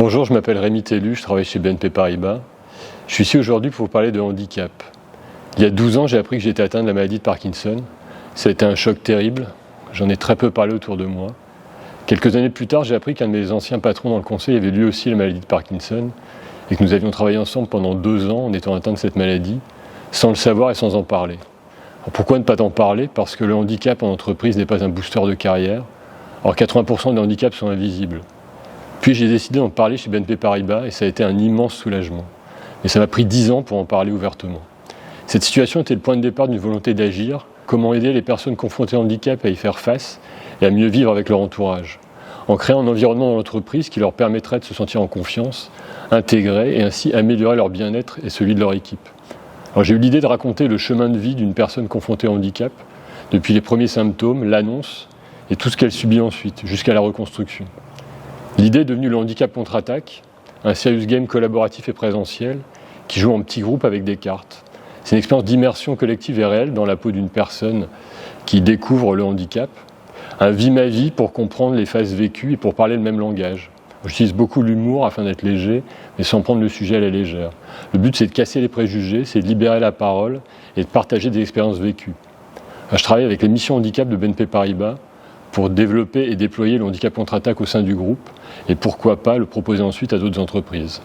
Bonjour, je m'appelle Rémi Tellu, je travaille chez BNP Paribas. Je suis ici aujourd'hui pour vous parler de handicap. Il y a 12 ans, j'ai appris que j'étais atteint de la maladie de Parkinson. Ça a été un choc terrible, j'en ai très peu parlé autour de moi. Quelques années plus tard, j'ai appris qu'un de mes anciens patrons dans le conseil avait lui aussi la maladie de Parkinson et que nous avions travaillé ensemble pendant 2 ans en étant atteints de cette maladie, sans le savoir et sans en parler. Alors pourquoi ne pas en parler? Parce que le handicap en entreprise n'est pas un booster de carrière. Or 80% des handicaps sont invisibles. Puis j'ai décidé d'en parler chez BNP Paribas et ça a été un immense soulagement. Mais ça m'a pris 10 ans pour en parler ouvertement. Cette situation était le point de départ d'une volonté d'agir. Comment aider les personnes confrontées au handicap à y faire face et à mieux vivre avec leur entourage, en créant un environnement dans l'entreprise qui leur permettrait de se sentir en confiance, intégrés et ainsi améliorer leur bien-être et celui de leur équipe. Alors j'ai eu l'idée de raconter le chemin de vie d'une personne confrontée au handicap, depuis les premiers symptômes, l'annonce et tout ce qu'elle subit ensuite, jusqu'à la reconstruction. L'idée est devenue le handicap contre-attaque, un serious game collaboratif et présentiel qui joue en petits groupes avec des cartes. C'est une expérience d'immersion collective et réelle dans la peau d'une personne qui découvre le handicap. Un vie-ma-vie pour comprendre les phases vécues et pour parler le même langage. J'utilise beaucoup l'humour afin d'être léger, mais sans prendre le sujet à la légère. Le but, c'est de casser les préjugés, c'est de libérer la parole et de partager des expériences vécues. Je travaille avec les missions handicap de BNP Paribas pour développer et déployer le handicap contre-attaque au sein du groupe et pourquoi pas le proposer ensuite à d'autres entreprises.